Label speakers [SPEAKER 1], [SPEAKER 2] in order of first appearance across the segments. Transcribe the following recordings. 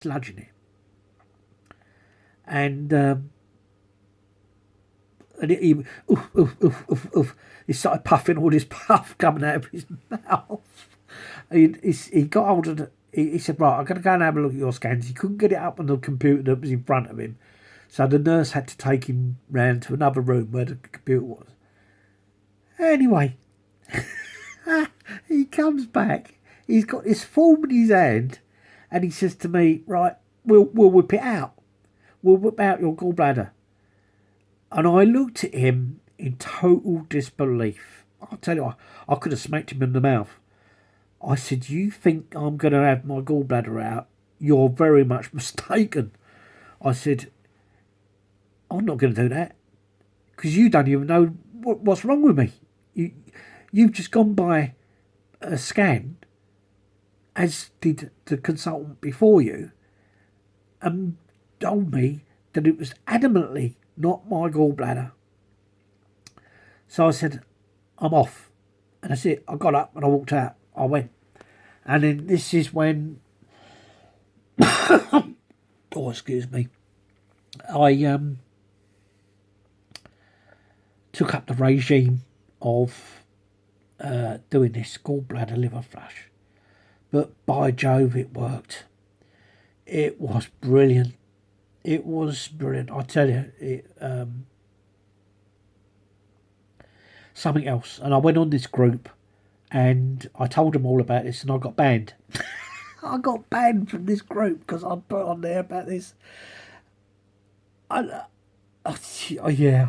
[SPEAKER 1] sludge in it. And he oof, oof, oof, oof, oof. He started puffing all this puff coming out of his mouth. He got hold of the, he said, right, I'm going to go and have a look at your scans. He couldn't get it up on the computer that was in front of him. So the nurse had to take him round to another room where the computer was. Anyway, he comes back. He's got this form in his hand, and he says to me, right, we'll whip it out. We'll whip out your gallbladder. And I looked at him in total disbelief. I'll tell you, I could have smacked him in the mouth. I said, you think I'm going to have my gallbladder out? You're very much mistaken. I said, I'm not going to do that. Because you don't even know what's wrong with me. You've just gone by a scan, as did the consultant before you, and told me that it was adamantly not my gallbladder. So I said, I'm off. And that's it. I got up and I walked out. I went. And then this is when, oh, excuse me, I took up the regime of doing this gallbladder liver flush. But by Jove, it worked. It was brilliant. It was brilliant. I tell you, it something else. And I went on this group and I told them all about this and I got banned. I got banned from this group because I put on there about this. Yeah,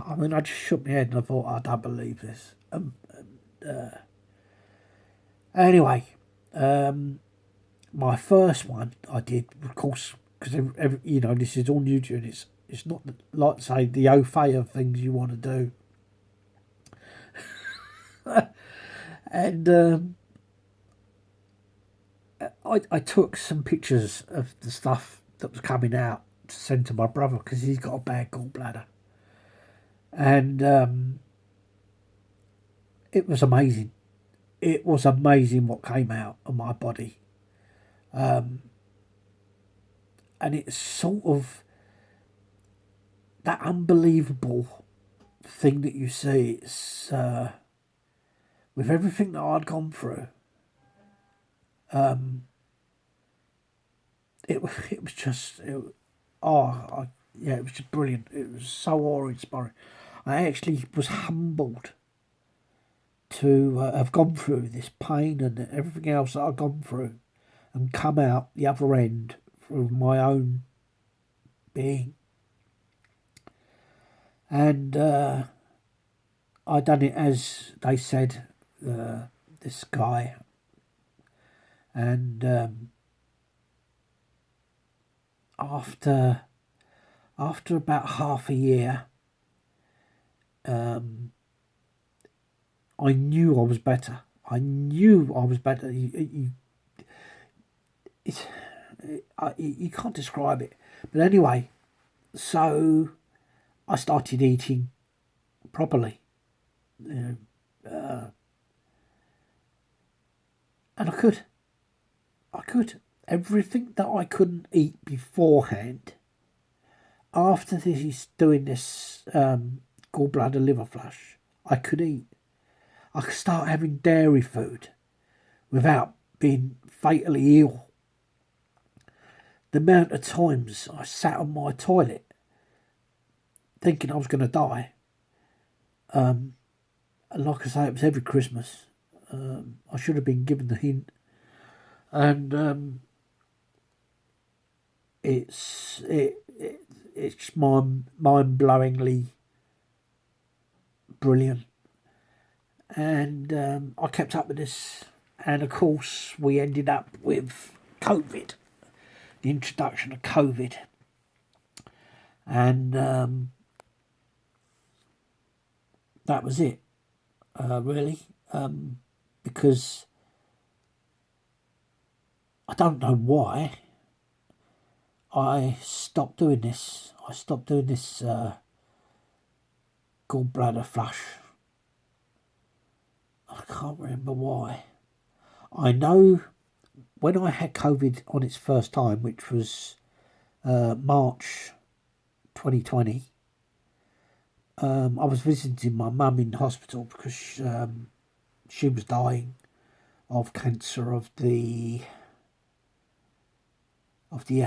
[SPEAKER 1] I mean, I just shook my head and I thought, I don't believe this. Anyway, my first one I did, of course, because this is all new to you, and it's not like, say, the au fait of things you want to do. And I took some pictures of the stuff that was coming out to send to my brother because he's got a bad gallbladder. And it was amazing. It was amazing what came out of my body. And it's sort of that unbelievable thing that you see. It's with everything that I'd gone through. It was just it was just brilliant. It was so awe-inspiring. I actually was humbled to have gone through this pain and everything else that I've gone through and come out the other end through my own being. And I done it as they said, this guy. And after about half a year, I knew I was better. You can't describe it. But anyway, so I started eating properly. And I could. Everything that I couldn't eat beforehand, after doing this gallbladder liver flush, I could eat. I could start having dairy food without being fatally ill. The amount of times I sat on my toilet thinking I was going to die. And like I say, it was every Christmas. I should have been given the hint. And it's mind-blowingly brilliant. And I kept up with this. And of course, we ended up with COVID, the introduction of COVID. And that was it, really. Because I don't know why I stopped doing this. Gallbladder flush. I can't remember why. I know when I had COVID on its first time, which was March 2020. I was visiting my mum in hospital because she was dying of cancer of the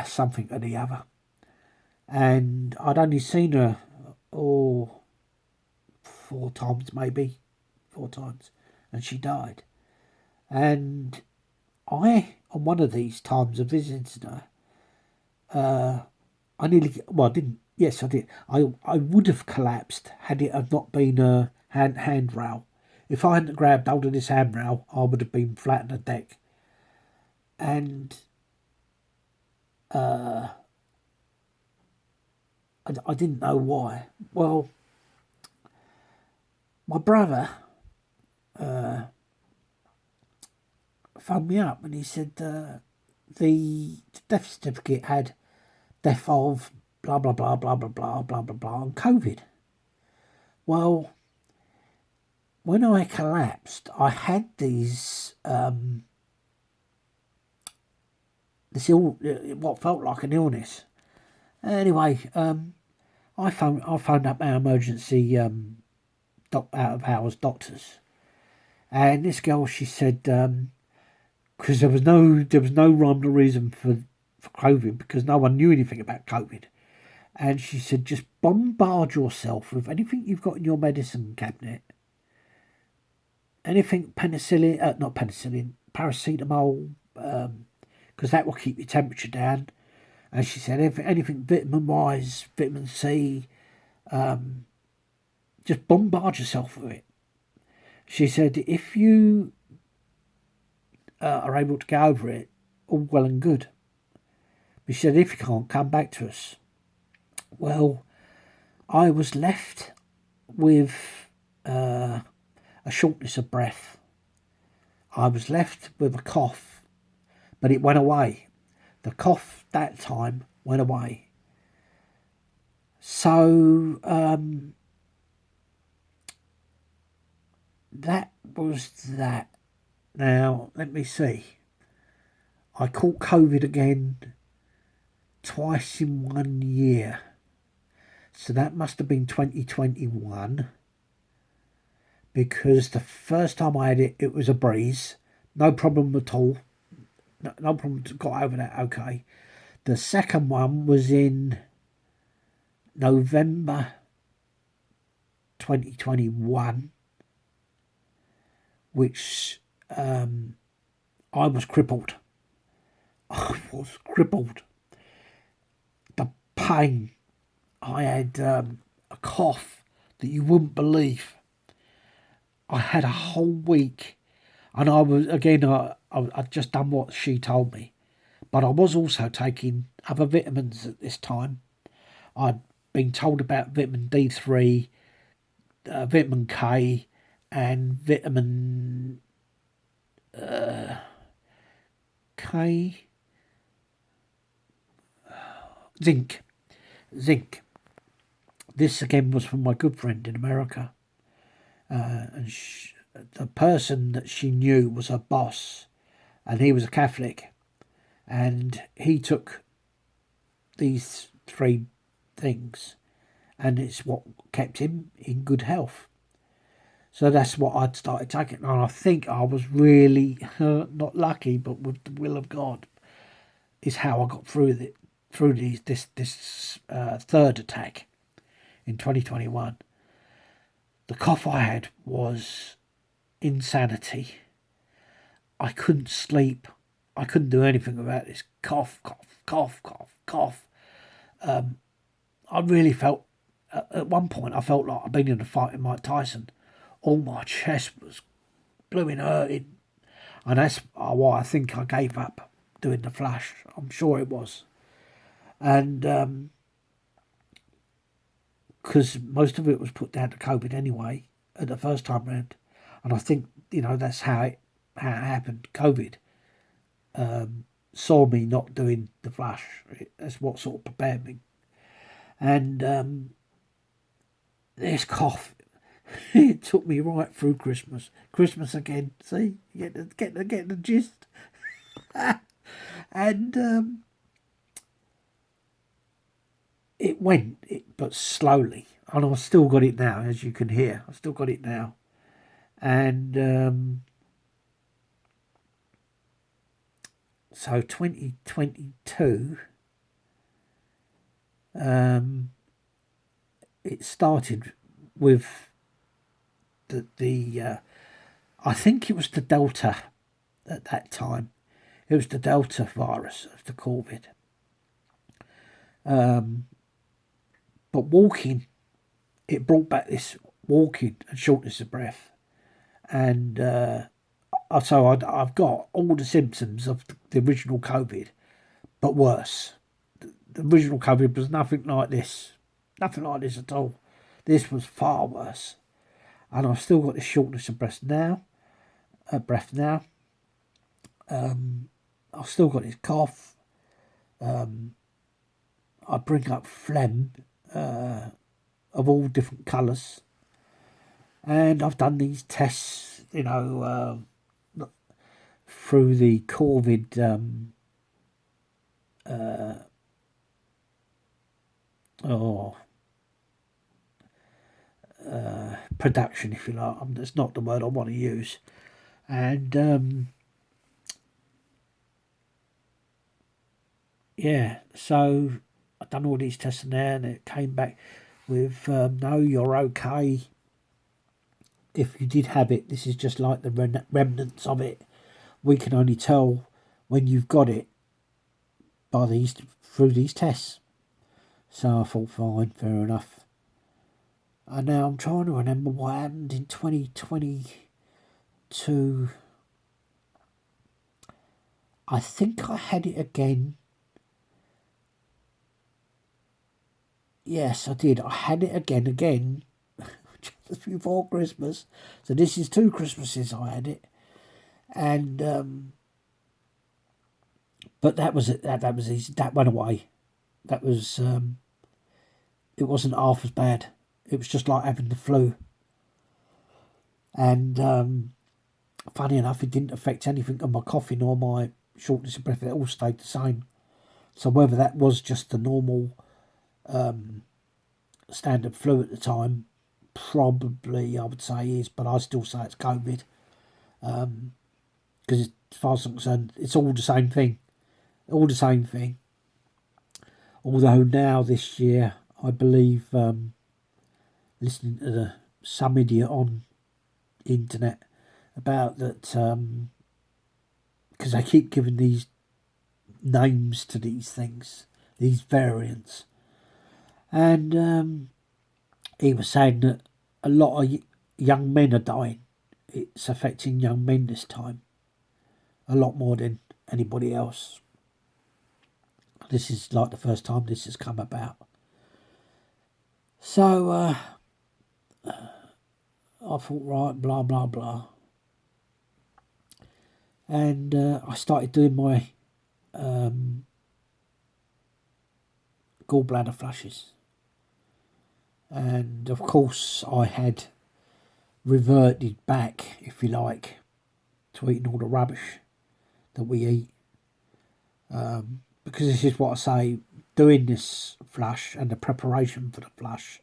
[SPEAKER 1] something or the other, and I'd only seen her four times, maybe 4 times, and she died. And I, on one of these times of visiting her, I nearly, well, I didn't. Yes, I did. I would have collapsed had it have not been a handrail. If I hadn't grabbed hold of this handrail, I would have been flat on the deck. And I didn't know why. Well, my brother phoned me up and he said the death certificate had death of blah blah blah blah blah blah blah blah blah on COVID. Well, when I collapsed, I had what felt like an illness. Anyway, I phoned up our emergency out of hours doctors, and this girl, she said, because there was no rhyme or reason for COVID, because no one knew anything about COVID, and she said, just bombard yourself with anything you've got in your medicine cabinet, anything penicillin, not penicillin, paracetamol, because that will keep your temperature down. And she said, anything vitamin-wise, vitamin C, just bombard yourself with it. She said, if you are able to get over it, all well and good. But she said, if you can't, come back to us. Well, I was left with a shortness of breath. I was left with a cough, but it went away. The cough that time went away. So that was that. Now, let me see. I caught COVID again twice in 1 year. So that must have been 2021. Because the first time I had it, it was a breeze. No problem at all. No problem, got over that okay. The second one was in November 2021, which I was crippled. I was crippled. The pain. I had a cough that you wouldn't believe. I had a whole week, and I was, again, I'd just done what she told me. But I was also taking other vitamins at this time. I'd been told about vitamin D3, vitamin K, and vitamin K, zinc. This again was from my good friend in America. And the person that she knew was her boss, and he was a Catholic. And he took these 3 things, and it's what kept him in good health. So that's what I'd started taking, and I think I was really not lucky, but with the will of God, is how I got through this third attack in 2021. The cough I had was insanity. I couldn't sleep. I couldn't do anything about this cough. I really felt, at one point, I felt like I'd been in a fight with Mike Tyson. All my chest was blooming hurting. And that's why I think I gave up doing the Flash. I'm sure it was. And because most of it was put down to COVID anyway, at the first time round. And I think, that's how it happened. COVID saw me not doing the Flash. That's what sort of prepared me. And this cough, it took me right through Christmas. Christmas again, see? Get the gist. And it went, but slowly. And I've still got it now, as you can hear. I've still got it now. And so 2022, it started with the I think it was the Delta at that time. It was the Delta virus of the COVID. But walking, it brought back this walking and shortness of breath. And so I've got all the symptoms of the original COVID, but worse. The original COVID was nothing like this. Nothing like this at all. This was far worse. And I've still got this shortness of breath now. I've still got this cough. I bring up phlegm of all different colours. And I've done these tests, through the COVID production, if you like. That's not the word I want to use. And so I've done all these tests in there, and it came back with no, you're okay. If you did have it, this is just like the remnants of it. We can only tell when you've got it through these tests. So I thought, fine, fair enough. And now I'm trying to remember what happened in 2022. I think I had it again. Yes, I did. I had it again, just before Christmas. So this is 2 Christmases I had it. And but that was it. That was easy. That went away. That was it wasn't half as bad. It was just like having the flu. And funny enough, it didn't affect anything on my coughing or my shortness of breath. It all stayed the same. So whether that was just the normal standard flu at the time, probably I would say is, but I still say it's COVID. Because as far as I'm concerned, it's all the same thing. All the same thing. Although now this year, I believe, listening to some idiot on the internet about that, because they keep giving these names to these things, these variants. And he was saying that a lot of young men are dying. It's affecting young men this time. A lot more than anybody else. This is like the first time this has come about. So I thought, right, blah, blah, blah. And I started doing my gallbladder flushes. And of course I had reverted back, if you like, to eating all the rubbish that we eat. Because this is what I say, doing this flush and the preparation for the flush,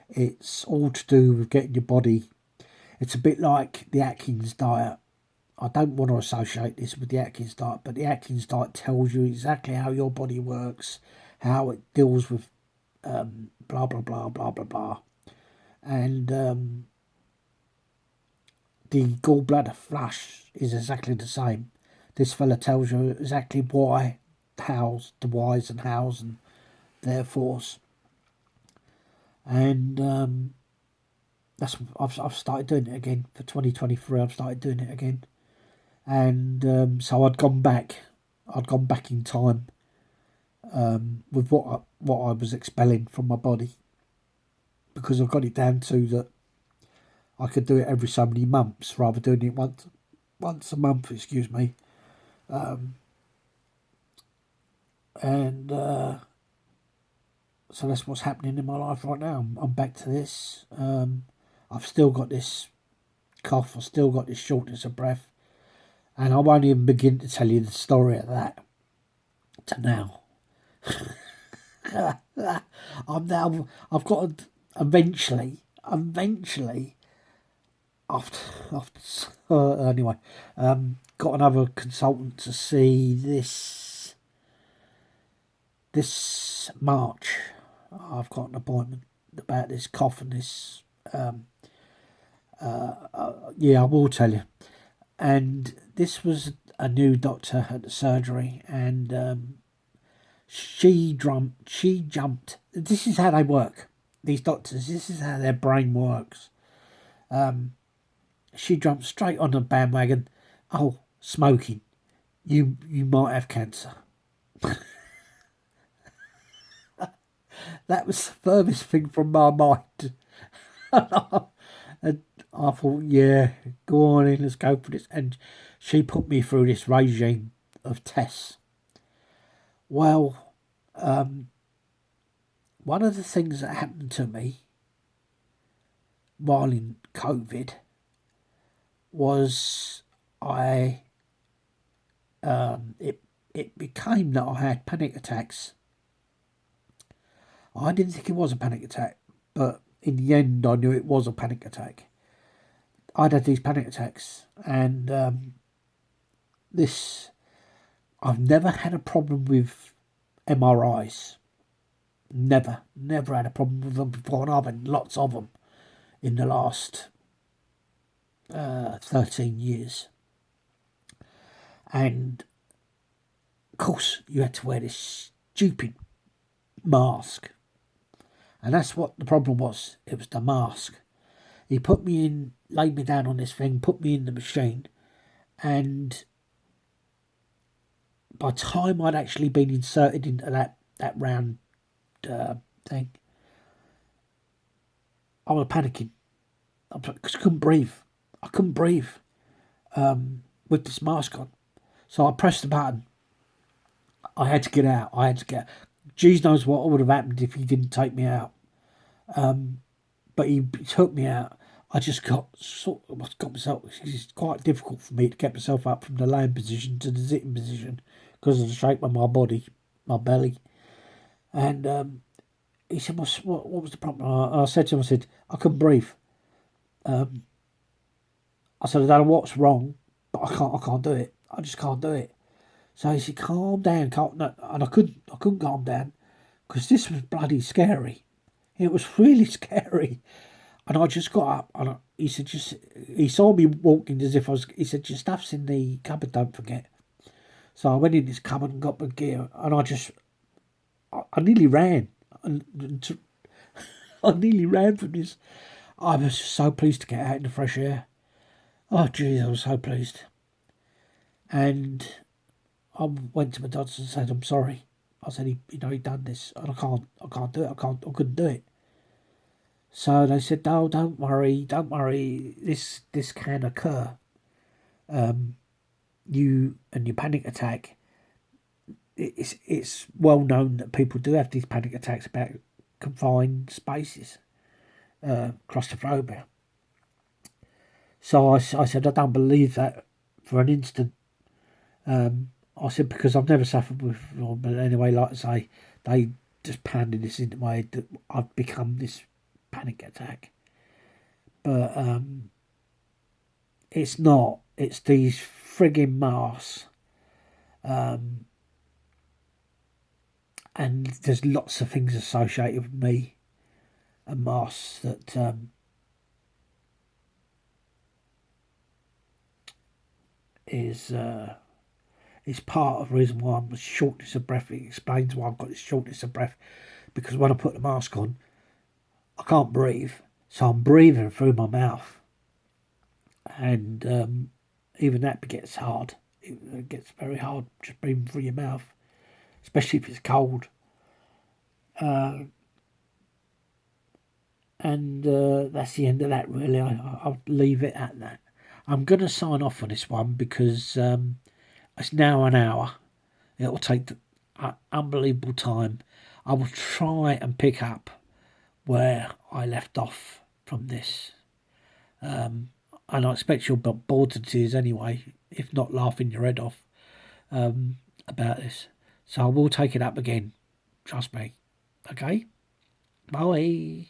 [SPEAKER 1] it's all to do with getting your body. It's a bit like the Atkins diet. I don't want to associate this with the Atkins diet, but the Atkins diet tells you exactly how your body works, how it deals with blah, blah, blah, blah, blah, blah. And the gallbladder flush is exactly the same. This fella tells you exactly why, hows, the whys and hows and therefores. And that's I've started doing it again for 2023. I've started doing it again, and so I'd gone back in time with what I was expelling from my body, because I've got it down to that I could do it every so many months rather than doing it once a month. Excuse me. And so that's what's happening in my life right now. I'm back to this. I've still got this cough. I've still got this shortness of breath. And I won't even begin to tell you the story of that to now. I've got to eventually, after, anyway, got another consultant to see this March. I've got an appointment about this cough and this. Yeah, I will tell you. And this was a new doctor at the surgery, and she jumped. This is how they work. These doctors. This is how their brain works. She jumped straight on the bandwagon. Oh, smoking. You might have cancer. That was the furthest thing from my mind. And I thought, yeah, go on in, let's go for this. And she put me through this regime of tests. Well, one of the things that happened to me while in COVID was it became that I had panic attacks. I didn't think it was a panic attack, but in the end I knew it was a panic attack. I'd had these panic attacks, and I've never had a problem with MRIs. Never had a problem with them before, and I've had lots of them in the last 13 years. And of course, you had to wear this stupid mask, and that's what the problem was. It was the mask. He put me in, laid me down on this thing, put me in the machine, and by the time I'd actually been inserted into that round thing, I was panicking. I couldn't breathe. I couldn't breathe with this mask on. So I pressed the button. I had to get out. Jesus knows what would have happened if he didn't take me out. But he took me out. I just got myself. It's quite difficult for me to get myself up from the laying position to the sitting position because of the shape of my body, my belly. And he said, "What was the problem?" I said to him, I couldn't breathe. I said, I don't know what's wrong, but I can't do it. I just can't do it. So he said, calm down, no. And I couldn't calm down because this was bloody scary. It was really scary. And I just got up and he said, he saw me walking as if he said, your stuff's in the cupboard, don't forget. So I went in this cupboard and got my gear, and I nearly ran. I nearly ran from this. I was so pleased to get out in the fresh air. Oh, geez, I was so pleased. And I went to my doctor and said, I'm sorry. I said, he'd done this, and I can't do it. I couldn't do it. So they said, no, don't worry. This can occur. You and your panic attack. It's well known that people do have these panic attacks about confined spaces, claustrophobia. So I said, I don't believe that for an instant. I said, because I've never suffered with, but anyway, like I say, they just pounded this into my head that I've become this panic attack. But it's not. It's these frigging masks. And there's lots of things associated with me and masks that is part of the reason why I'm shortness of breath. It explains why I've got this shortness of breath, because when I put the mask on, I can't breathe, so I'm breathing through my mouth, and even that gets hard. It gets very hard just breathing through your mouth, especially if it's cold. And that's the end of that, really. I'll leave it at that. I'm going to sign off on this one because it's now an hour. It'll take unbelievable time. I will try and pick up where I left off from this. And I expect you'll be bored to tears anyway, if not laughing your head off about this. So I will take it up again. Trust me. Okay? Bye.